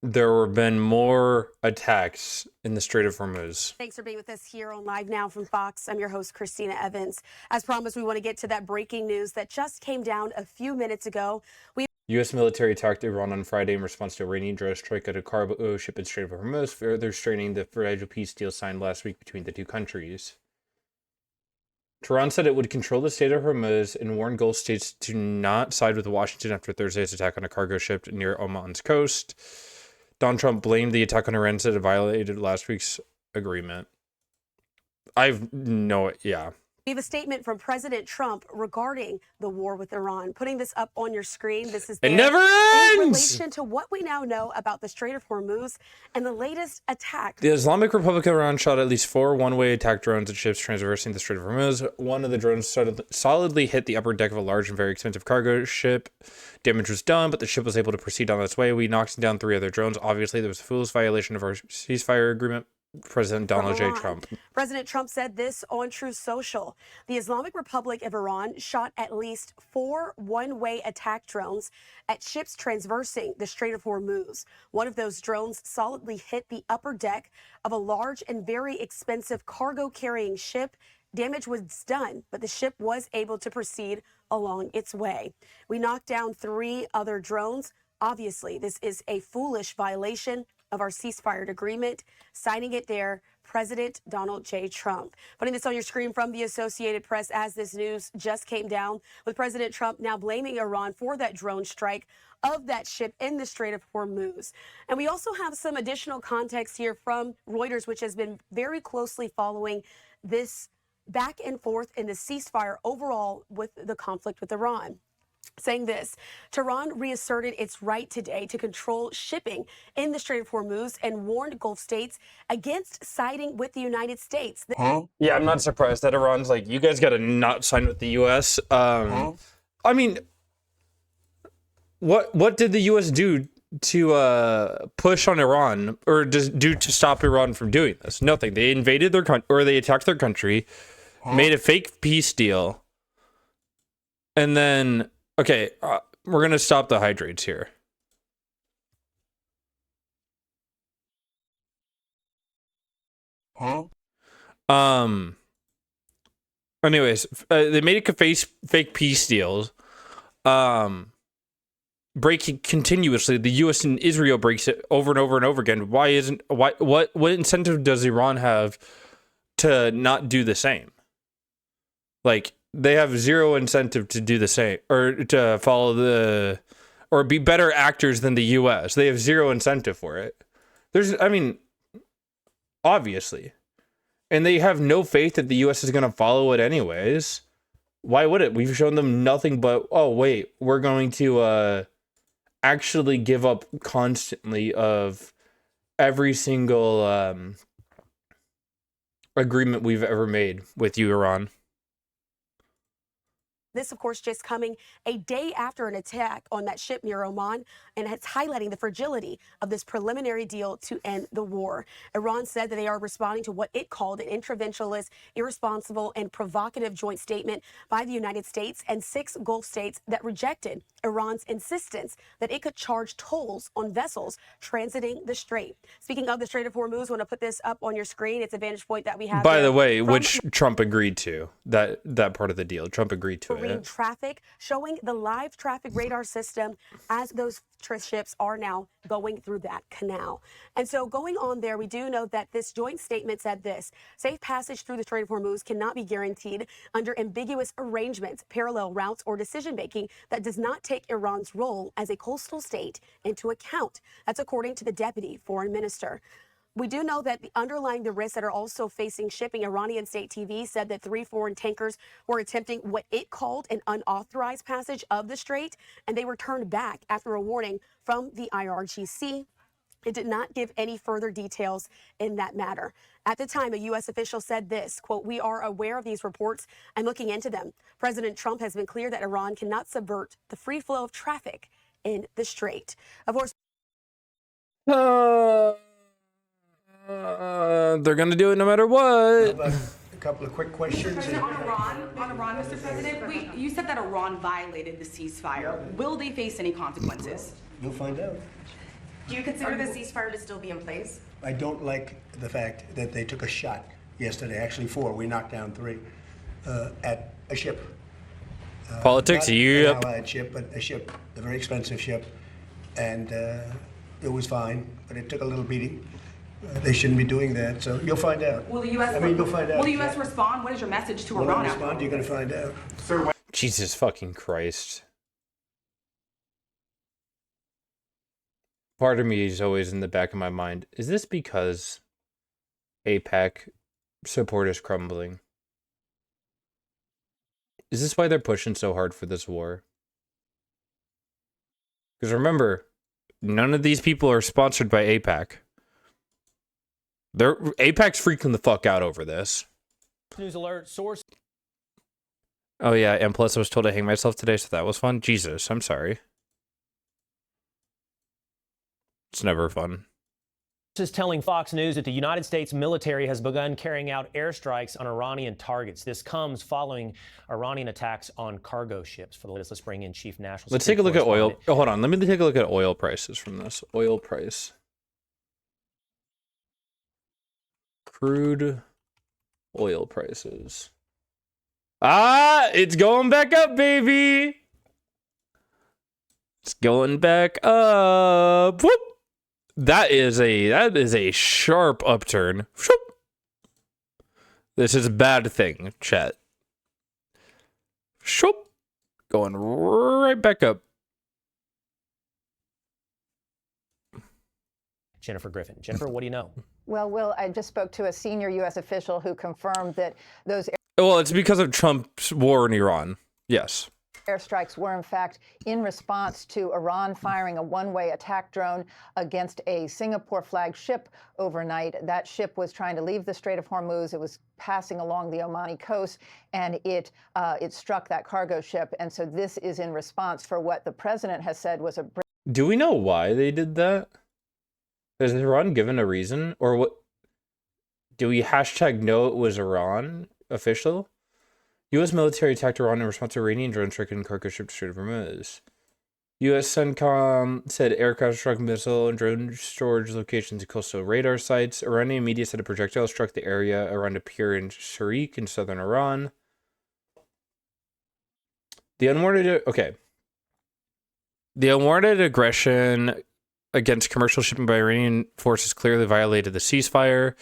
there have been more attacks in the Strait of Hormuz. Thanks for being with us here on Live Now from Fox. I'm your host, Christina Evans. As promised, we want to get to that breaking news that just came down a few minutes ago. U.S. military attacked Iran on Friday in response to Iranian drone strike at a cargo ship in Strait of Hormuz, further straining the fragile peace deal signed last week between the two countries. Tehran said it would control the Strait of Hormuz and warned Gulf states to not side with Washington after Thursday's attack on a cargo ship near Oman's coast. Donald Trump blamed the attack on Iran and said it violated last week's agreement. We have a statement from President Trump regarding the war with Iran. Putting this up on your screen, this is it never ends! In relation to what we now know about the Strait of Hormuz and the latest attack. The Islamic Republic of Iran shot at least 4 one-way attack drones at ships traversing the Strait of Hormuz. One of the drones solidly hit the upper deck of a large and very expensive cargo ship. Damage was done, but the ship was able to proceed on its way. We knocked down 3 other drones. Obviously, there was a foolish violation of our ceasefire agreement. President Donald J. Trump. President Trump said this on Truth Social. The Islamic Republic of Iran shot at least 4 one-way attack drones at ships traversing the Strait of Hormuz. One of those drones solidly hit the upper deck of a large and very expensive cargo-carrying ship. Damage was done, but the ship was able to proceed along its way. We knocked down 3 other drones. Obviously, this is a foolish violation of our ceasefire agreement. Signing it there, President Donald J. Trump. Putting this on your screen from the Associated Press as this news just came down, with President Trump now blaming Iran for that drone strike of that ship in the Strait of Hormuz. And we also have some additional context here from Reuters, which has been very closely following this back and forth in the ceasefire overall with the conflict with Iran. Saying this, Tehran reasserted its right today to control shipping in the Strait of Hormuz and warned Gulf states against siding with the United States. Yeah, I'm not surprised that Iran's like, you guys got to not sign with the U.S. I mean, what did the U.S. do to push on Iran or do to stop Iran from doing this? Nothing. They invaded their country, or they attacked their country, made a fake peace deal, and then... Okay, we're going to stop the hydrates here. Anyways, they made a fake peace deals. Breaking continuously. The U.S. and Israel breaks it over and over and over again. What incentive does Iran have to not do the same? Like, they have zero incentive to do the same or to follow or be better actors than the U.S. They have zero incentive for it. Obviously. And they have no faith that the U.S. is going to follow it anyways. Why would it? We've shown them nothing but, oh, wait, we're going to actually give up constantly of every single agreement we've ever made with you, Iran. This, of course, just coming a day after an attack on that ship near Oman, and it's highlighting the fragility of this preliminary deal to end the war. Iran said that they are responding to what it called an interventionist, irresponsible, and provocative joint statement by the United States and 6 Gulf states that rejected Iran's insistence that it could charge tolls on vessels transiting the strait. Speaking of the Strait of Hormuz, I want to put this up on your screen. It's a vantage point that we have. By the way, which Trump agreed to, that part of the deal. Trump agreed to it. Traffic, showing the live traffic radar system as those ships are now going through that canal. And so going on there, we do know that this joint statement said this: safe passage through the Strait of Hormuz cannot be guaranteed under ambiguous arrangements, parallel routes, or decision making that does not take Iran's role as a coastal state into account. That's according to the deputy foreign minister. We do know that underlying the risks that are also facing shipping, Iranian state TV said that 3 foreign tankers were attempting what it called an unauthorized passage of the strait, and they were turned back after a warning from the IRGC. It did not give any further details in that matter. At the time, a U.S. official said this, quote, "We are aware of these reports and looking into them. President Trump has been clear that Iran cannot subvert the free flow of traffic in the strait." Of course, they're going to do it no matter what. A couple of quick questions. President, on Iran, Mr. President, you said that Iran violated the ceasefire. Will they face any consequences? You'll find out. Do you consider the ceasefire to still be in place? I don't like the fact that they took a shot yesterday, actually 4, we knocked down 3, at a ship. Politics, Not yep. an Allied ship, but a ship, a very expensive ship. And it was fine, but it took a little beating. They shouldn't be doing that, so you'll find out. Will the U.S. I mean, you'll find out. Will the U.S. respond? What is your message to Will Iran? I respond? You're going to find out. Jesus fucking Christ. Part of me is always in the back of my mind. Is this because AIPAC support is crumbling? Is this why they're pushing so hard for this war? Because remember, none of these people are sponsored by AIPAC. AIPAC's freaking the fuck out over this. News alert, source. Oh yeah, and plus I was told to hang myself today, so that was fun. Jesus, I'm sorry. It's never fun. Is telling Fox News that the United States military has begun carrying out airstrikes on Iranian targets. This comes following Iranian attacks on cargo ships. For the latest, let's bring in Chief National Let's take a look at oil. Oh, hold on. Let me take a look at oil prices from this. Oil price. Crude oil prices. Ah, it's going back up, baby. It's going back up. Whoop. That is a sharp upturn. Whoop. This is a bad thing, chat. Whoop. Going right back up. Jennifer Griffin. Jennifer, what do you know? Well, Will, I just spoke to a senior U.S. official who confirmed that those Well, it's because of Trump's war in Iran. Yes. airstrikes were, in fact, in response to Iran firing a one-way attack drone against a Singapore flagged ship overnight. That ship was trying to leave the Strait of Hormuz. It was passing along the Omani coast, and it struck that cargo ship. And so this is in response for what the president has said was a... Do we know why they did that? Has Iran given a reason? Or what? Do we hashtag know it was Iran official? U.S. military attacked Iran in response to Iranian drone strike in cargo ship Strait of Hormuz. U.S. CENTCOM said aircraft struck missile and drone storage locations at coastal radar sites. Iranian media said a projectile struck the area around a pier in Sharik in southern Iran. The unwarranted aggression against commercial shipping by Iranian forces clearly violated the ceasefire.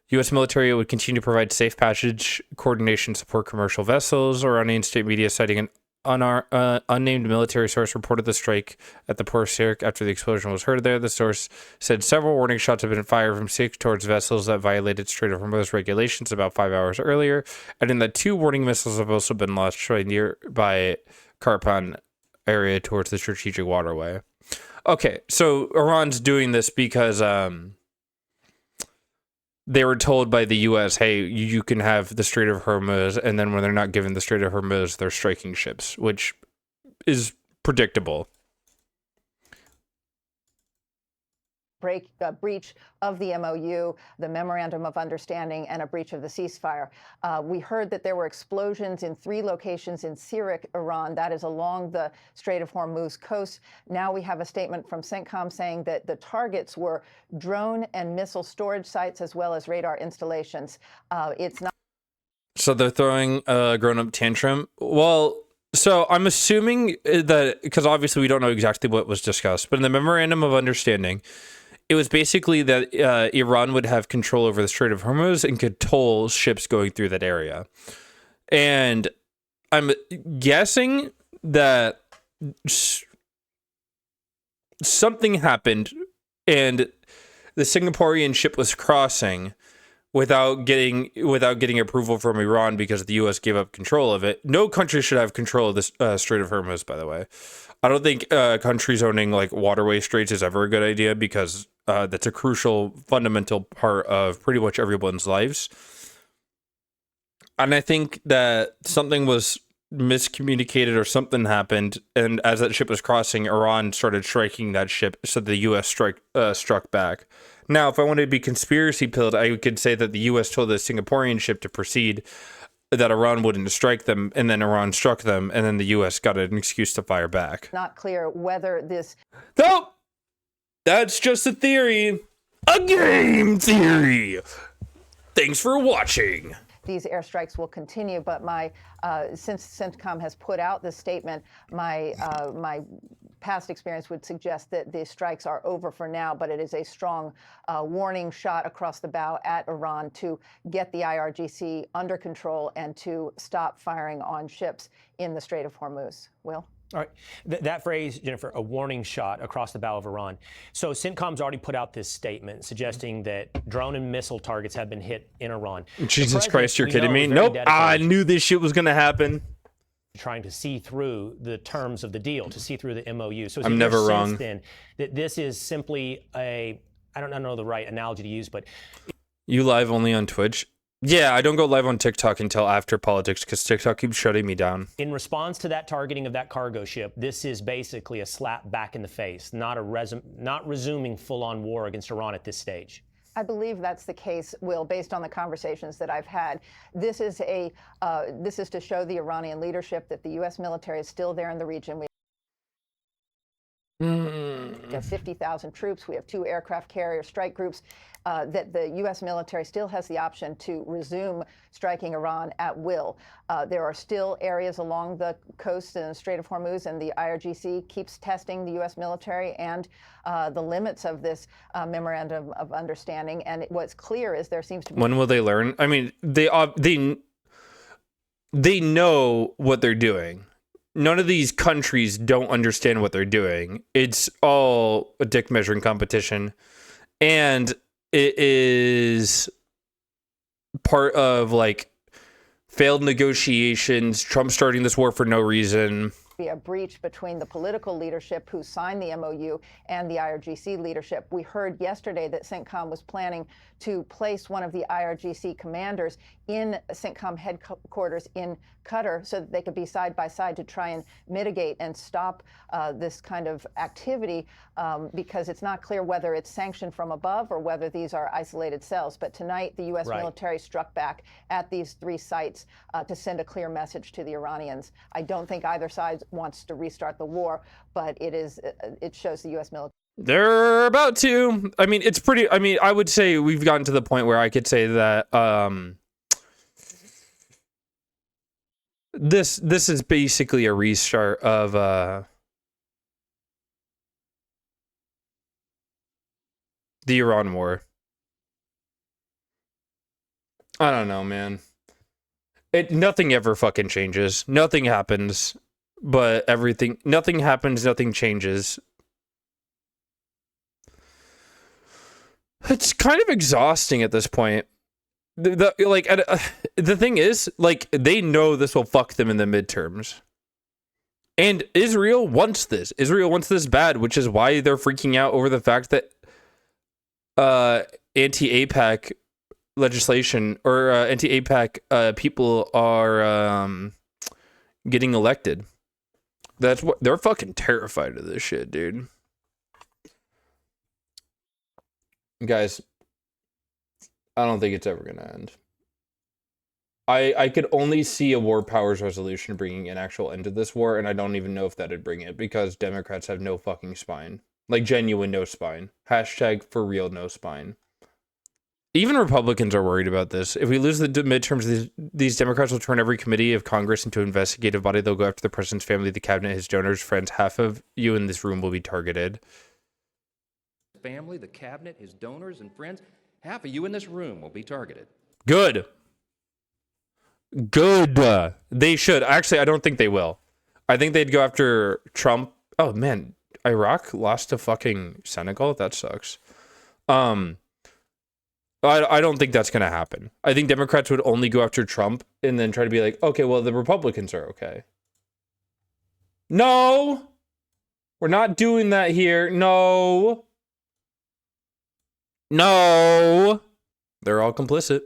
U.S. military would continue to provide safe passage, coordination, support commercial vessels. Iranian state media citing an unnamed military source reported the strike at the Port of Sharik after the explosion was heard there. The source said several warning shots have been fired from Sharik towards vessels that violated Strait of Hormuz regulations about 5 hours earlier, and in that 2 warning missiles have also been launched by nearby Karpan area towards the strategic waterway. Okay, so Iran's doing this because they were told by the U.S., hey, you can have the Strait of Hormuz, and then when they're not given the Strait of Hormuz, they're striking ships, which is predictable. breach of the MOU, the Memorandum of Understanding, and a breach of the ceasefire. We heard that there were explosions in 3 locations in Sirik, Iran, that is along the Strait of Hormuz coast. Now we have a statement from CENTCOM saying that the targets were drone and missile storage sites as well as radar installations. It's not. So they're throwing a grown-up tantrum? Well, so I'm assuming that, because obviously we don't know exactly what was discussed, but in the Memorandum of Understanding, it was basically that Iran would have control over the Strait of Hormuz and could toll ships going through that area. And I'm guessing that something happened and the Singaporean ship was crossing without getting approval from Iran because the U.S. gave up control of it. No country should have control of this Strait of Hormuz, by the way. I don't think countries owning like waterway straits is ever a good idea because that's a crucial, fundamental part of pretty much everyone's lives. And I think that something was miscommunicated or something happened, and as that ship was crossing, Iran started striking that ship, so the U.S. struck back. Now, if I wanted to be conspiracy pilled, I could say that the U.S. told the Singaporean ship to proceed, that Iran wouldn't strike them, and then Iran struck them, and then the U.S. got an excuse to fire back. Not clear whether this... Nope! That's just a theory. A game theory. Thanks for watching. These airstrikes will continue, but since CENTCOM has put out this statement, my past experience would suggest that the strikes are over for now, but it is a strong warning shot across the bow at Iran to get the IRGC under control and to stop firing on ships in the Strait of Hormuz. Will? All right. That phrase, Jennifer, a warning shot across the bow of Iran. So CENTCOM's already put out this statement suggesting that drone and missile targets have been hit in Iran. Jesus Christ, you're kidding me? Nope. I knew this shit was going to happen. Trying to see through the terms of the deal, to see through the MOU. So I'm never wrong. Then that this is simply I don't know the right analogy to use, but you live only on Twitch? Yeah, I don't go live on TikTok until after politics because TikTok keeps shutting me down. In response to that targeting of that cargo ship, this is basically a slap back in the face, not resuming full-on war against Iran at this stage. I believe that's the case, Will, based on the conversations that I've had. This is to show the Iranian leadership that the U.S. military is still there in the region. We have 50,000 troops. We have 2 aircraft carrier strike groups. That the U.S. military still has the option to resume striking Iran at will. There are still areas along the coast in the Strait of Hormuz, and the IRGC keeps testing the U.S. military and the limits of this memorandum of understanding. And what's clear is there seems to be. When will they learn? I mean, they know what they're doing. None of these countries don't understand what they're doing. It's all a dick measuring competition. And it is part of like failed negotiations, Trump starting this war for no reason. Be a breach between the political leadership who signed the MOU and the IRGC leadership. We heard yesterday that CENTCOM was planning to place one of the IRGC commanders in CENTCOM headquarters in Qatar so that they could be side by side to try and mitigate and stop this kind of activity because it's not clear whether it's sanctioned from above or whether these are isolated cells. But tonight, the U.S. military struck back at these 3 sites to send a clear message to the Iranians. I don't think either side wants to restart the war, but it shows the U.S. military. They're about to. I mean, it's pretty. I mean, I would say we've gotten to the point where I could say that this is basically a restart of the Iran war. I don't know, man. Nothing ever fucking changes. Nothing happens, but nothing happens, nothing changes. It's kind of exhausting at this point. The thing is, like, they know this will fuck them in the midterms. And Israel wants this. Israel wants this bad, which is why they're freaking out over the fact that anti-AIPAC legislation or anti-AIPAC people are getting elected. That's what they're fucking terrified of this shit, dude. Guys, I don't think it's ever going to end. I could only see a war powers resolution bringing an actual end to this war, and I don't even know if that'd bring it, because Democrats have no fucking spine. Like, genuine no spine. Hashtag for real no spine. Even Republicans are worried about this. If we lose the midterms, these Democrats will turn every committee of Congress into an investigative body. They'll go after the president's family, the cabinet, his donors, friends. Half of you in this room will be targeted. Family, the cabinet, his donors and friends, half of you in this room will be targeted. Good. They should. Actually, I don't think they will. I think they'd go after Trump. Oh, man. Iraq lost to fucking Senegal? That sucks. I don't think that's going to happen. I think Democrats would only go after Trump and then try to be like, okay, well, the Republicans are okay. No! We're not doing that here. No! They're all complicit.